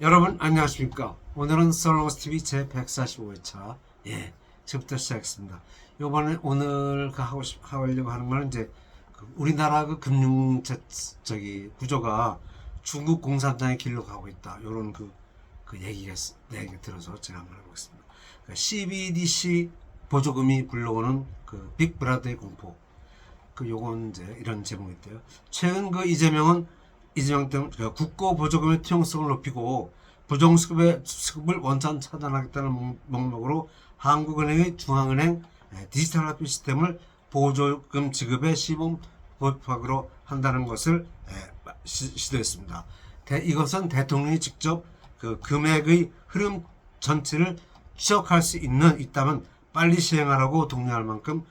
여러분 안녕하십니까. 오늘은 썰렁스TV 제145회차 지금부터 시작했습니다. 요번에 오늘 하려고 하는 거는 이제 우리나라 금융 구조가 중국 공산당의 길로 가고 있다. 요런 얘기가 들어서 제가 한번 해보겠습니다. CBDC 보조금이 불러오는 빅브라더의 공포. 요건 이제 이런 제목이 있대요. 최근 이재명 때문에 국고 보조금의 투용성을 높이고 부정수급을 원천 차단하겠다는 목록으로 한국은행의 중앙은행 디지털 화폐 시스템을 보조금 지급의 시범 도입하기로 한다는 것을 시도했습니다. 이것은 대통령이 직접 금액의 흐름 전체를 추적할 수 있다면 빨리 시행하라고 독려할 만큼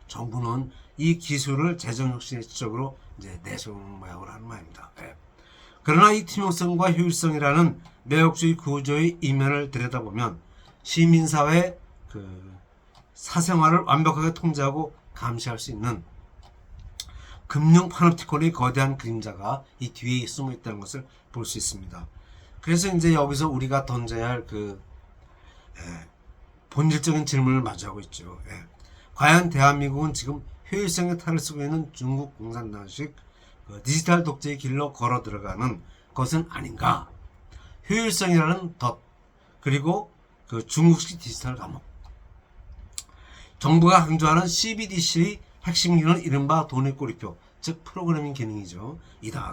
정부는 이 기술을 재정혁신의 지적으로 이제 내세우는 모양으로 하는 말입니다. 그러나 이 투명성과 효율성이라는 매혹주의 구조의 이면을 들여다보면 시민사회의 사생활을 완벽하게 통제하고 감시할 수 있는 금융 파놉티콘의 거대한 그림자가 이 뒤에 숨어 있다는 것을 볼 수 있습니다. 그래서 이제 여기서 우리가 던져야 할 본질적인 질문을 마주하고 있죠. 과연 대한민국은 지금 효율성의 탈을 쓰고 있는 중국 공산당식 디지털 독재의 길로 걸어 들어가는 것은 아닌가? 효율성이라는 덫, 그리고 중국식 디지털 감옥. 정부가 강조하는 CBDC의 핵심 기능은 이른바 돈의 꼬리표, 즉 프로그래밍 기능이죠.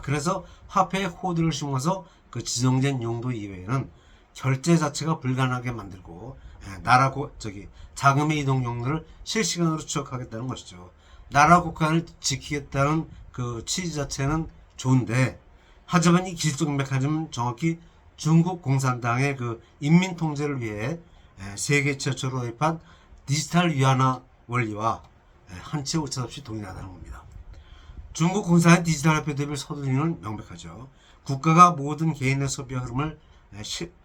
그래서 화폐에 코드를 심어서 지정된 용도 이외에는 결제 자체가 불가능하게 만들고 자금의 이동 용도를 실시간으로 추적하겠다는 것이죠. 나라 국간을 지키겠다는 취지 자체는 좋은데, 하지만 이 기술적 메커니즘은 정확히 중국 공산당의 인민 통제를 위해 세계 최초로 도입한 디지털 위안화 원리와 한치 오차 없이 동일하다는 겁니다. 중국 공산의 디지털 화폐 도입을 서두르는 이유는 명백하죠. 국가가 모든 개인의 소비 흐름을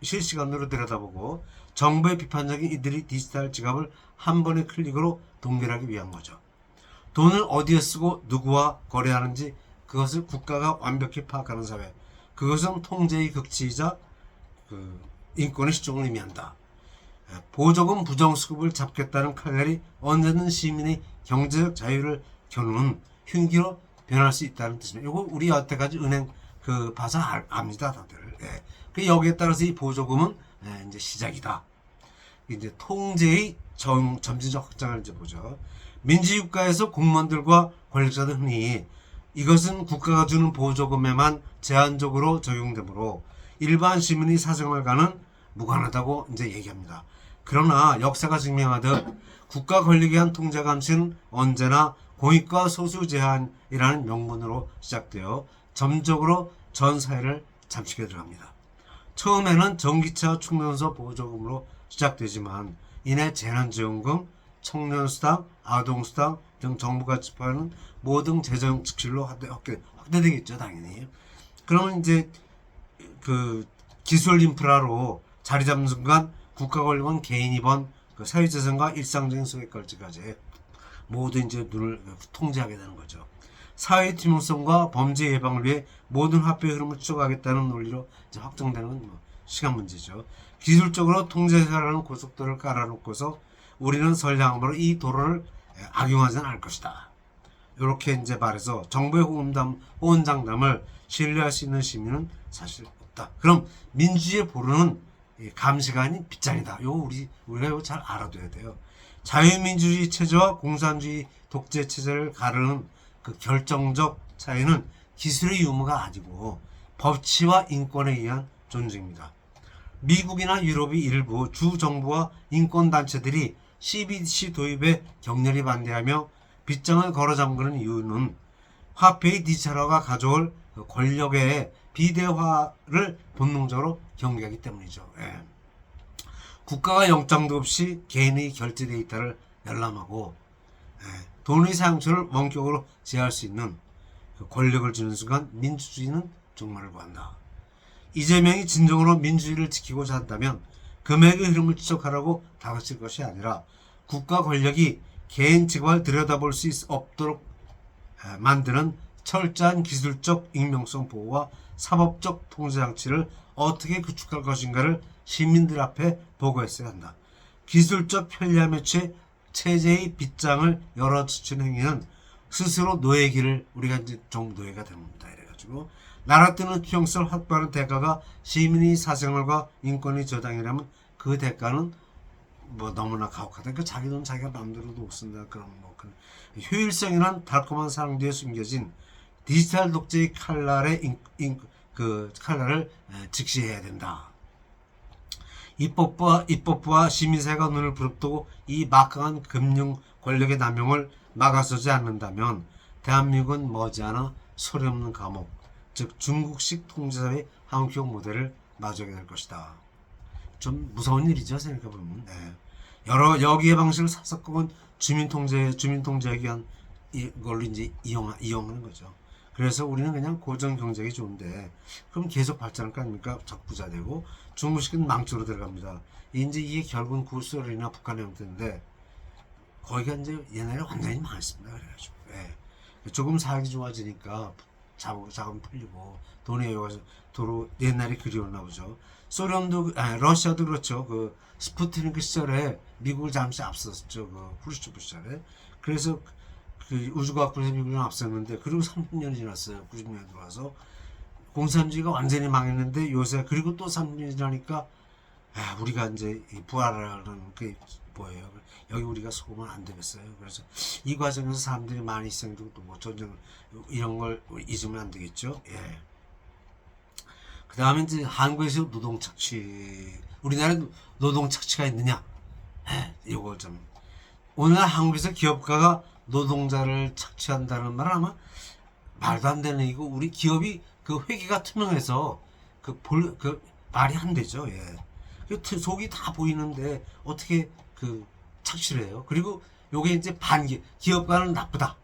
실시간으로 들여다보고 정부의 비판적인 이들이 디지털 지갑을 한 번의 클릭으로 동결하기 위한 거죠. 돈을 어디에 쓰고 누구와 거래하는지 그것을 국가가 완벽히 파악하는 사회, 그것은 통제의 극치이자 인권의 실종을 의미한다. 보조금 부정수급을 잡겠다는 칼날이 언제든 시민의 경제적 자유를 겨누는 흉기로 변할 수 있다는 뜻입니다. 이거 우리 여태까지 은행 봐서 압니다, 다들. 여기에 따라서 이 보조금은 이제 시작이다. 이제 통제의 점진적 확장을 이제 보죠. 민주국가에서 공무원들과 권력자들 흔히 이것은 국가가 주는 보조금에만 제한적으로 적용되므로 일반 시민의 사생활과는 무관하다고 이제 얘기합니다. 그러나 역사가 증명하듯 국가 권력에 의한 통제 감시는 언제나 공익과 소수 제한이라는 명분으로 시작되어 점적으로 전 사회를 잠식해 들어갑니다. 처음에는 전기차 충전소 보조금으로 시작되지만 이내 재난지원금, 청년수당, 아동수당 등 정부가 지급하는 모든 재정 지출로 확대되겠죠, 당연히. 그러면 이제 기술 인프라로 자리 잡는 순간 국가 권력은 개인이 번 사회재정과 일상적인 소액걸치까지 모두 이제 눈을 통제하게 되는 거죠. 사회 투명성과 범죄 예방을 위해 모든 화폐 흐름을 추적하겠다는 논리로 이제 확정되는 건 시간 문제죠. 기술적으로 통제하라는 고속도로를 깔아놓고서 우리는 선량함으로 이 도로를 악용하지는 않을 것이다. 이렇게 이제 말해서 정부의 호언장담을 신뢰할 수 있는 시민은 사실 없다. 그럼 민주주의의 보루는 감시가 아닌 빗장이다. 우리가 이거 잘 알아둬야 돼요. 자유민주주의 체제와 공산주의 독재 체제를 가르는 결정적 차이는 기술의 유무가 아니고 법치와 인권에 의한 존중입니다. 미국이나 유럽의 일부 주정부와 인권단체들이 CBDC 도입에 격렬히 반대하며 빗장을 걸어 잠그는 이유는 화폐의 디지털화가 가져올 권력의 비대화를 본능적으로 경계하기 때문이죠. 국가가 영장도 없이 개인의 결제 데이터를 열람하고 돈의 사용처를 원격으로 제어할 수 있는 권력을 주는 순간 민주주의는 종말을 보한다. 이재명이 진정으로 민주주의를 지키고자 한다면 금액의 흐름을 추적하라고 다그칠 것이 아니라 국가 권력이 개인 직업을 들여다볼 수 없도록 만드는 철저한 기술적 익명성 보호와 사법적 통제장치를 어떻게 구축할 것인가를 시민들 앞에 보고했어야 한다. 기술적 편리함에 취해 체제의 빗장을 열어젖히는 행위는 스스로 노예 길을 우리가 이제 좀 노예가 됩니다. 이래가지고 나라 뜨는 투영성을 확보하는 대가가 시민의 사생활과 인권의 저당이라면 그 대가는 뭐 너무나 가혹하다. 그 자기 돈 자기가 마음대로도 못 쓴다. 그런 뭐 그런 효율성이란 달콤한 사랑 뒤에 숨겨진 디지털 독재의 그 칼날을 직시해야 된다. 입법부와 시민사회가 눈을 부릅뜨고 이 막강한 금융 권력의 남용을 막아서지 않는다면 대한민국은 머지않아 소리 없는 감옥, 즉 중국식 통제사회 한국형 모델을 마주하게 될 것이다. 좀 무서운 일이죠, 생각해보면. 네. 여러 여기의 방식을 삭삭한 주민통제하기 위한 이걸로 이제 이용하는 거죠. 그래서 우리는 그냥 고정 경쟁이 좋은데, 그럼 계속 발전할 거 아닙니까? 적부자 되고, 중국식은 망조로 들어갑니다. 이제 이게 결국은 구소련이나 북한의 형태인데, 거기가 이제 옛날에 완전히 망했습니다. 그래가지고. 예. 조금 살기 좋아지니까 자금 풀리고, 돈이 여기서 도로 옛날에 그리웠나 보죠. 러시아도 그렇죠. 그 스푸트니크 시절에 미국을 잠시 앞섰죠. 그 후르시초프 시절에. 그래서 그 우주과학부에서 미국을 앞섰는데, 그리고 30년이 지났어요. 90년에 들어와서 공산주의가 완전히 망했는데, 요새 그리고 또 30년이 지나니까 우리가 이제 부활하는 게 뭐예요? 여기 우리가 속으면 안 되겠어요. 그래서 이 과정에서 사람들이 많이 희생되고 또 뭐 전쟁 이런 걸 잊으면 안 되겠죠. 예. 그 다음에 이제 한국에서 노동 착취, 우리나라에 노동 착취가 있느냐? 이걸 좀 오늘 한국에서 기업가가 노동자를 착취한다는 말은 아마 말도 안 되는 얘기고, 우리 기업이 그 회계가 투명해서 그 말이 안 되죠. 예. 속이 다 보이는데 어떻게 그 착취를 해요? 그리고 요게 이제 기업가는 나쁘다.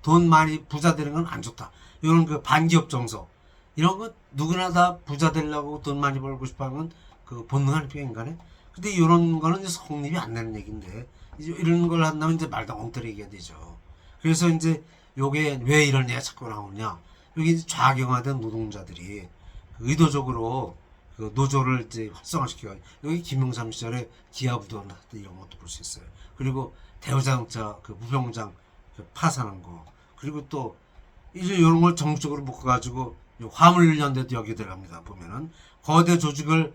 돈 많이 부자 되는 건 안 좋다. 이런 그 반기업 정서. 이런 거 누구나 다 부자 되려고 돈 많이 벌고 싶어 하는 그 본능 아닙니까, 인간에? 근데 이런 거는 이제 성립이 안 되는 얘기인데, 이제 이런 걸 한다면 이제 말도 엉터리 얘기가 되죠. 그래서 이제 요게 왜 이런 얘기가 자꾸 나오냐. 여기 이제 좌경화된 노동자들이 의도적으로 그 노조를 이제 활성화시켜요. 여기 김영삼 시절에 기아부도 이런 것도 볼 수 있어요. 그리고 대우자동차 그 무병장 그 파산한 거. 그리고 또 이제 이런 걸 정적으로 묶어가지고 화물연대도 여기 들어갑니다. 보면은 거대 조직을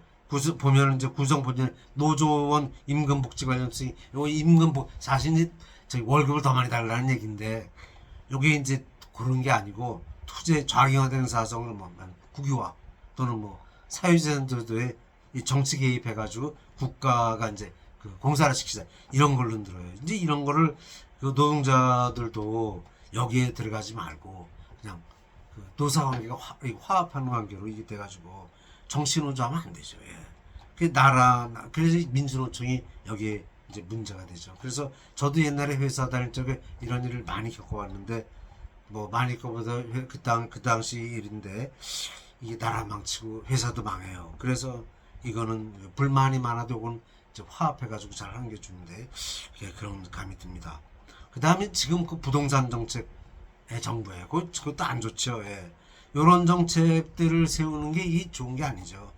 보면은 이제 구성 보면 노조원 임금복지관련성이 요 임금복 자신이 저기 월급을 더 많이 달라는 얘기인데, 요게 이제 그런 게 아니고 투제 좌경화되는 사성을 뭐 국유화 또는 뭐 사회주의자들의 이 정치 개입해가지고 국가가 이제 그 공사를 시키자 이런 걸로 들어요. 이제 이런 거를 그 노동자들도 여기에 들어가지 말고 그냥 그 노사 관계가 화합하는 관계로 이게 돼가지고 정치노조하면 안 되죠. 예. 그 그래서 민주노총이 여기에 이제 문제가 되죠. 그래서 저도 옛날에 회사 다닐 적에 이런 일을 많이 겪어왔는데, 뭐 많이 겪어보다 그 당시 일인데, 이게 나라 망치고 회사도 망해요. 그래서 이거는 불만이 많아도 이건 화합해가지고 잘 하는 게 좋은데, 그런 감이 듭니다. 그 다음에 지금 그 부동산 정책의 정부예요. 그것도 안 좋죠. 예. 요런 정책들을 세우는 게 이게 좋은 게 아니죠.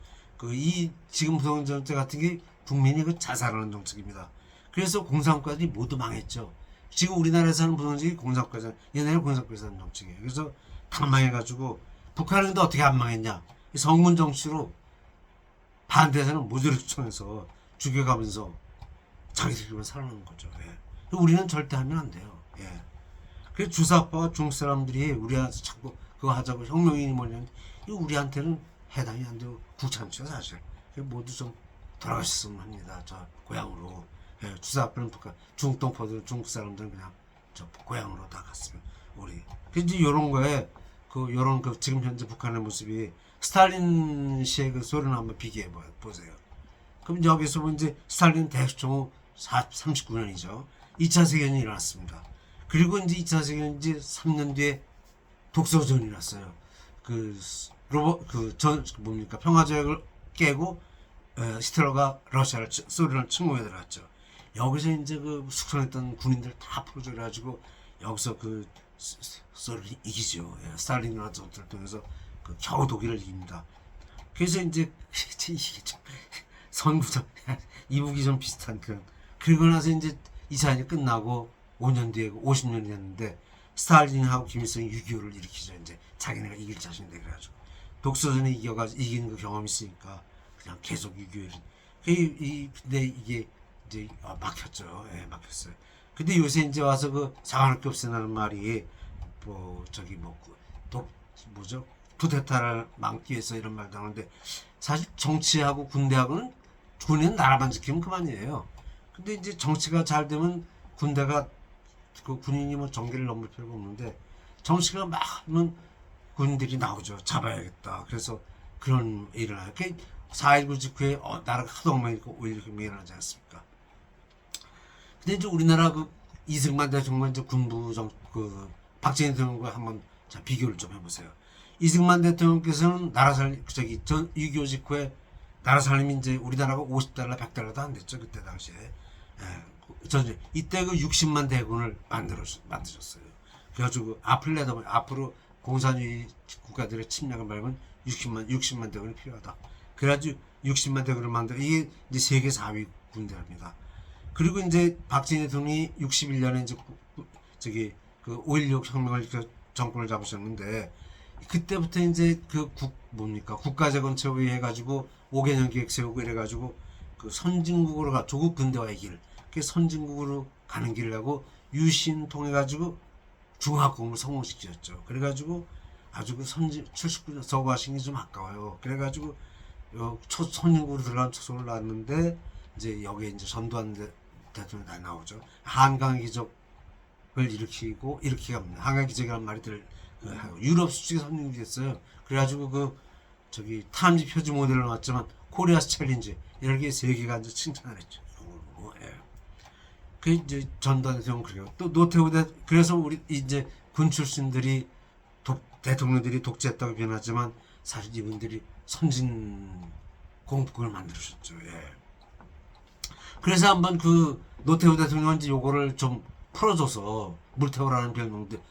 지금 부동산 정책 같은 게 국민이 그 자살하는 정책입니다. 그래서 공산국가들이 모두 망했죠. 지금 우리나라에서 하는 부동산이 공산국가잖아요. 옛날에 공산국가에서 하는 정책이에요. 그래서 다 망해가지고, 북한은 근데 어떻게 안 망했냐? 성군 정치로 반대에서는 모조리 추천해서 죽여가면서 자기들끼리만 살아나는 거죠. 예. 우리는 절대 하면 안 돼요. 예. 그래서 주사파와 중국 사람들이 우리한테 자꾸 그거 하자고 혁명이니 뭐냐면, 이거 우리한테는 해당이 안 되고 귀찮죠, 사실. 모두 좀 돌아가셨으면 합니다. 저 고향으로. 예. 주사파는 북한, 중국 동포들, 중국 사람들은 그냥 저 고향으로 다 갔으면 우리. 그래서 이제 요런 거에 요런 지금 현재 북한의 모습이 스탈린 씨의 그 소련을 한번 비교해 보세요. 그럼 여기서 이제 스탈린 대수총 후 39년이죠. 2차 세계전이 일어났습니다. 그리고 이제 2차 세계전 이제 3년 뒤에 독소전이 일어났어요. 평화조약을 깨고 히틀러가 소련을 침공해 들어갔죠. 여기서 이제 그 숙성했던 군인들 다 풀어줘가지고 여기서 소련이 이기죠. 예, 스탈린그라드를 통해서 그 겨우 독일을 이깁니다. 그래서 이제 이게 좀 선구점 이북이 좀 비슷한 그런. 그리고 나서 이제 이 사안이 끝나고 5년 뒤에 50년이 됐는데 스탈린하고 김일성이 6.25를 일으키죠. 이제 자기네가 이길 자신인데 그래가지고 독소전에 이겨가지고 이긴 그 경험이 있으니까 그냥 계속 6.25를. 근데 이게 이제 막혔죠. 예, 막혔어요. 근데 요새 이제 와서 그 상관할 게 없애라는 말이 뭐 저기 뭐죠? 쿠데타를 막기 위해서 이런 말도 하는데 사실 정치하고 군대하고는 군인 나라만 지키면 그만이에요. 근데 이제 정치가 잘 되면 군대가 그 군인이 뭐 정계를 넘을 필요가 없는데 정치가 막 하면 군인들이 나오죠. 잡아야겠다. 그래서 그런 일을 하요. 4.19 직후에 나라가 하도 엉망이니까 오히려 이렇게 밀어나지 않습니까? 근데 이제 우리나라 그 이승만 대통령 이제 군부 그 박정희 대통령과 한번 자 비교를 좀 해보세요. 이승만 대통령께서는 나라 살림 저기 전 6.25 직후에 나라 살림이 이제 우리나라가 50달러 100달러도 안 됐죠. 그때 당시에. 이때 그 60만 대군을 만드셨어요. 그래가지고 앞으로 공산주의 국가들의 침략을 말면 60만 대군이 필요하다. 그래가지고 60만 대군을 만들어 이게 이제 세계 4위 군대랍니다. 그리고 이제 박정희 대통령이 61년에 이제 저기 그 5.16 혁명을 정권을 잡으셨는데 그때부터 이제 그 국가재건처에 해가지고 5개년 계획 세우고 이래가지고 그 선진국으로 조국 근대화의 길, 그 선진국으로 가는 길을 하고 유신 통해 가지고 중화공을 성공시켰죠. 그래가지고 아주 그 79년 서구화시킨 게 좀 아까워요. 그래가지고 선진국으로 들어간 초선을 놨는데 이제 여기에 이제 전두환 대통령이 다 나오죠. 한강 기적을 일으키고 한강 기적이라는 말이 유럽 수출이 선진국이 됐어요. 그래가지고 그 저기 타임지 표지 모델을 나왔지만 코리아스 챌린지 이렇게 세계가 이제 칭찬을 했죠. 예. 그 이제 전두환 대통령 그래요. 또 노태우 그래서 우리 이제 군 출신들이 대통령들이 독재했다고 변하지만 사실 이분들이 선진 공국을 만들으셨죠. 예. 그래서 한번 그 노태우 대통령은 이제 요거를 좀 풀어줘서 물태우라는 별명도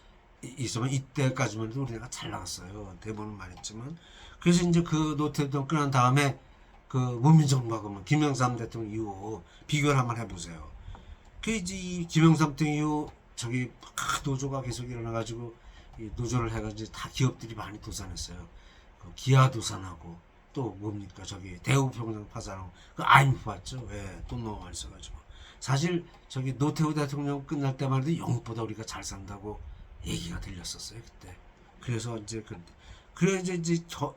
있으면 이때까지만 해도 우리나라가 잘 나갔어요. 대부분 말했지만. 그래서 이제 그 노태우 대통령 끝난 다음에 그 문민정부하고 김영삼 대통령 이후 비교를 한번 해보세요. 그 이제 김영삼 대통령 이후 저기 노조가 계속 일어나가지고 이 노조를 해가지고 다 기업들이 많이 도산했어요. 그 기아 도산하고 또 뭡니까 저기 대우평생 파산하고 그 IMF 봤죠? 예, 돈 너무 많이 써가지고 사실 저기 노태우 대통령 끝날 때만 해도 영국보다 우리가 잘 산다고 얘기가 들렸었어요 그때. 그래서 이제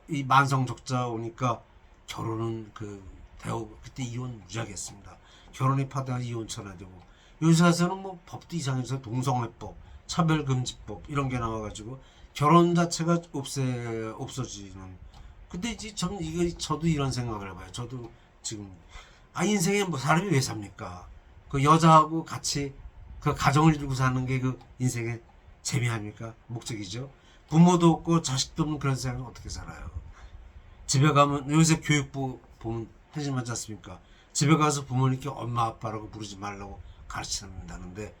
이 만성적자 오니까 결혼은 그때 이혼 무지하게 했습니다. 결혼이 파다가 이혼 쳐내되고 요새 와서는 뭐 법도 이상해서 동성애법, 차별금지법 이런 게 나와가지고 결혼 자체가 없어지는. 근데 이제 저도 이런 생각을 해봐요. 저도 지금 인생에 뭐 사람이 왜 삽니까? 그 여자하고 같이 그 가정을 이루고 사는 게 그 인생의 재미 아닙니까? 목적이죠. 부모도 없고 자식도 없는 그런 세상을 어떻게 살아요? 집에 가면 요새 교육부 보면 해지하지 않습니까? 집에 가서 부모님께 엄마 아빠라고 부르지 말라고 가르친다는데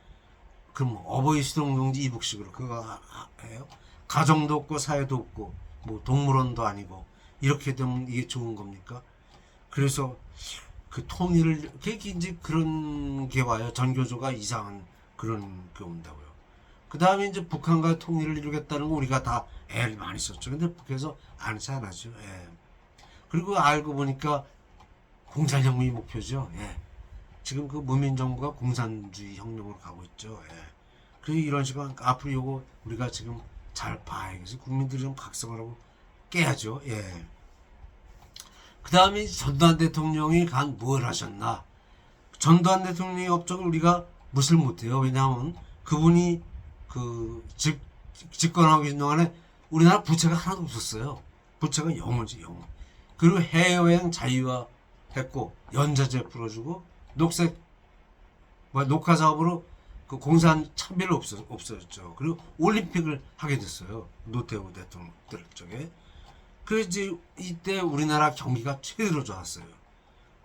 그럼 어버이 수동동지 이북식으로 그거 해요? 가정도 없고 사회도 없고 뭐 동물원도 아니고 이렇게 되면 이게 좋은 겁니까? 그래서 그 통일을 이제 그런 게 와요. 전교조가 이상한 그런 게 온다고요. 그 다음에 이제 북한과 통일을 이루겠다는 거 우리가 다 애를 많이 썼죠. 근데 북에서 안지 않았죠. 예. 그리고 알고 보니까 공산혁명이 목표죠. 예. 지금 그 문민정부가 공산주의 혁명으로 가고 있죠. 예. 그래서 이런 식으로 앞으로 요거 우리가 지금 잘 봐야겠어요. 국민들이 좀 각성을 하고 깨야죠. 예. 그 다음에 전두환 대통령이 뭘 하셨나? 전두환 대통령의 업적을 우리가 무시를 못해요. 왜냐하면 그분이 집권하고 계신 동안에 우리나라 부채가 하나도 없었어요. 부채가 영원이지, 영원. 그리고 해외여행 자유화했고, 연자제 풀어주고, 녹화 사업으로 그 공산 차별이 없어졌죠. 그리고 올림픽을 하게 됐어요. 노태우 대통령 쪽에. 그래서 이때 우리나라 경기가 최대로 좋았어요.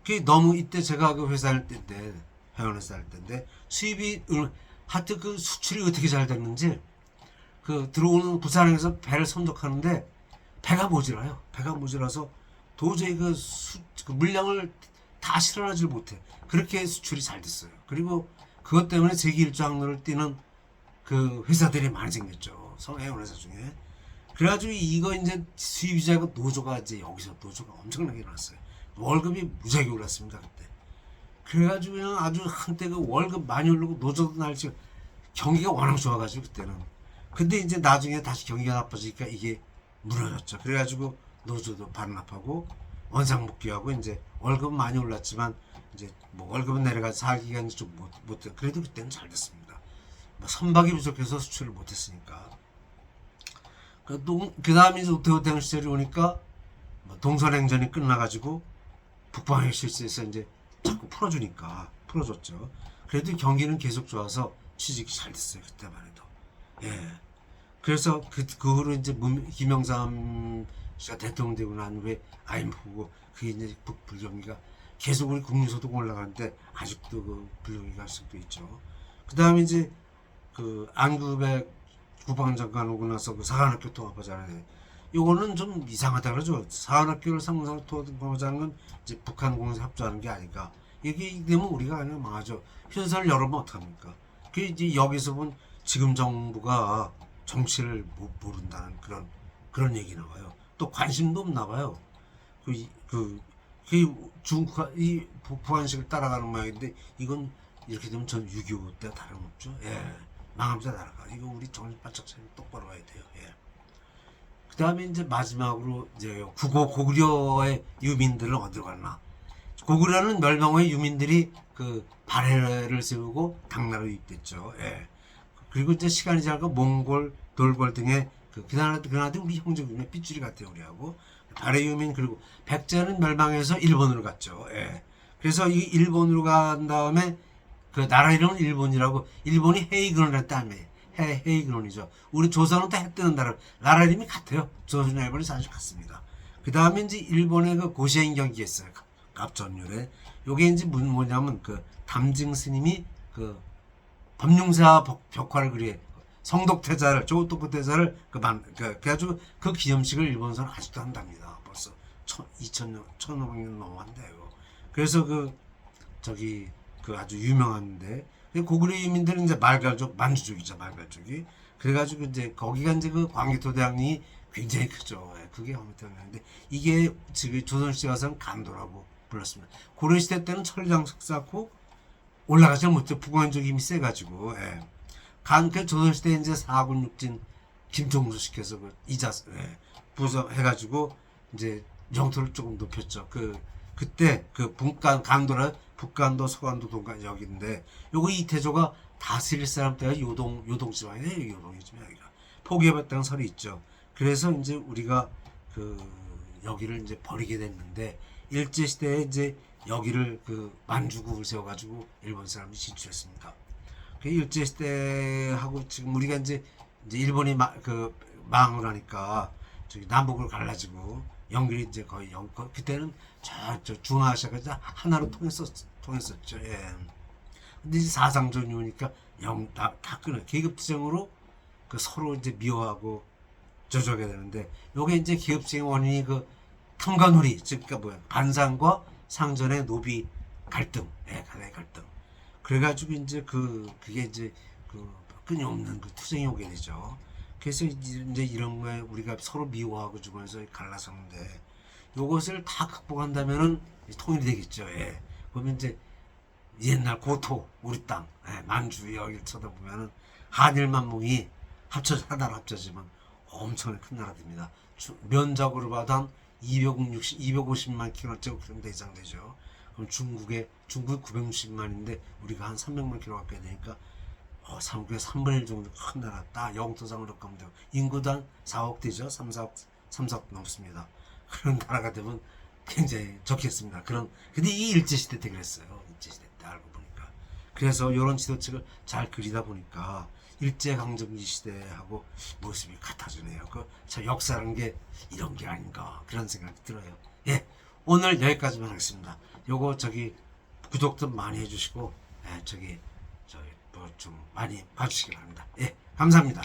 그게 너무 이때 제가 그 회사 할 때인데, 회원회사 할 때인데, 수입이, 하여튼 그 수출이 어떻게 잘 됐는지, 들어오는 부산에서 배를 선적하는데, 배가 모자라요. 배가 모자라서 도저히 그 물량을 다 실어나질 못해. 그렇게 수출이 잘 됐어요. 그리고 그것 때문에 세계 일주 항로를 뛰는 그 회사들이 많이 생겼죠. 해운 회사 중에. 그래가지고 이거 이제 수입자 노조가 이제 여기서 노조가 엄청나게 일어났어요. 월급이 무지하게 올랐습니다 그때. 그래가지고 그냥 아주 한때 그 월급 많이 오르고 노조도 날지 경기가 워낙 좋아가지고 그때는. 근데 이제 나중에 다시 경기가 나빠지니까 이게 무너졌죠. 그래가지고 노조도 반납하고 원상복귀하고 이제 월급은 많이 올랐지만 이제 뭐 월급은 내려가서 살기가 이제 좀 못 그래도 그때는 잘 됐습니다. 뭐 선박이 부족해서 수출을 못했으니까. 그 다음에 이제 우태우태한 시절이 오니까 뭐 동서냉전이 끝나가지고 북방의 실세에서 이제 자꾸 풀어줬죠. 그래도 경기는 계속 좋아서 취직이 잘 됐어요. 그때만 해도. 예. 그래서 그 후로 이제 김영삼 씨가 대통령 되고 난 후에 IMF고 그게 이제 북불경기가 계속 우리 국민소득 올라가는데 아직도 그 불경기가 할 수도 있죠. 그 다음에 이제 그 안구백 국방장관 오고 나서 그 사관학교 통합하잖아요. 요거는 좀 이상하다 그러죠. 사관학교를 상상 통합하자는 건 이제 북한 공사 협조하는 게 아닌가. 이게 되면 우리가 그냥 망하죠. 현사를 열으면 어떡합니까? 그 이제 여기서 본 지금 정부가 정치를 모른다는 그런 얘기 나와요. 또 관심도 없나 봐요. 이 북한식을 따라가는 모양인데 이건 이렇게 되면 전 6.25 때 다름없죠. 예. 망합니다 나라가. 이거 우리 정신 바짝 차리고 똑바로 와야 돼요. 예. 그 다음에 이제 마지막으로 이제 고구려의 유민들은 어디로 갔나? 고구려는 멸망 후에 유민들이 그 발해를 세우고 당나라로 입됐죠. 예. 그리고 이제 시간이 지나고 몽골, 돌궐 등의 그나라도 우리 형제군의 핏줄이 같아요 우리하고. 발해 유민 그리고 백제는 멸망해서 일본으로 갔죠. 예. 그래서 이 일본으로 간 다음에 그 나라 이름은 일본이라고. 일본이 헤이근이라는 땅이에요. 헤이근이죠. 우리 조선은 또 해 뜨는 나라 이름이 같아요. 조선과 일본이 사실 같습니다. 그 다음에 이제 일본의 그 고시행 경기 했어요. 갑전율에. 요게 이제 뭐냐면 그 담증 스님이 그 법륜사 벽화를 그리 성독태자를 조독태자를 그래가지고 그 기념식을 일본에서는 아직도 한답니다. 벌써 1500년 넘었는데요. 그래서 그 아주 유명한데 고구려 유민들은 이제 말갈족 만주족이죠. 말갈족이. 그래가지고 이제 거기가 이제 그 광개토대왕이 굉장히 크죠. 그게 광개토대왕인데 이게 지금 조선시대 가서는 간도라고 불렀습니다. 고려시대 때는 철장석 쌓고 올라가지 못해 북왕족이 힘이 세가지고. 그 조선시대 이제 사군 육진 김종수 시켜서 그 이자 부서 해가지고 이제 영토를 조금 높였죠. 그때 그 간도라 북간도 서간도 동간 여기인데 요거 이태조가 다스릴 사람 때가 요동 지방이에요. 요동이지만 여기가 포기해봤다는 설이 있죠. 그래서 이제 우리가 여기를 이제 버리게 됐는데 일제 시대에 이제 여기를 만주국을 세워가지고 일본 사람이 진출했습니다. 그 일제 시대하고 지금 우리가 이제 일본이 망을 하니까 저기 남북을 갈라지고 연결이 이제 거의 그때는 저 중앙아시아까지 하나로 통했었죠. 예. 근데 이제 사상전이 오니까 다 끊어. 계급투쟁으로 서로 이제 미워하고 저저게 되는데 요게 이제 계급투쟁의 원인이 탐관오리 그러니까 반상과 상전의 노비 갈등, 간의 갈등. 그래가지고 이제 그게 이제 끊임없는 투쟁이 오게 되죠. 그래서 이제 이런 거에 우리가 서로 미워하고 주변에서 갈라서는데 요것을 다 극복한다면은 통일이 되겠죠. 예. 그러면 이제 옛날 고토 우리 땅 만주 여기를 쳐다보면은 한일만몽이 하나로 합쳐지면 엄청나게 큰 나라 됩니다. 면적으로 봐도 한 250만 킬로미터 이상 되죠. 그럼 중국 960만인데 우리가 한 300만 킬로 가까이 되니까 삼국의 3분의 1 정도 큰 나라 딱 영토상으로 가면 되고 인구도 한 4억 되죠. 3,4억 넘습니다. 그런 나라가 되면 굉장히 좋겠습니다. 근데 이 일제시대 때 그랬어요. 일제시대 때 알고 보니까. 그래서 이런 지도책을 잘 그리다 보니까 일제강점기 시대하고 모습이 같아지네요. 참 역사라는 게 이런 게 아닌가 그런 생각이 들어요. 예, 오늘 여기까지만 하겠습니다. 요거 구독 좀 많이 해주시고 뭐 좀 많이 봐주시기 바랍니다. 예, 감사합니다.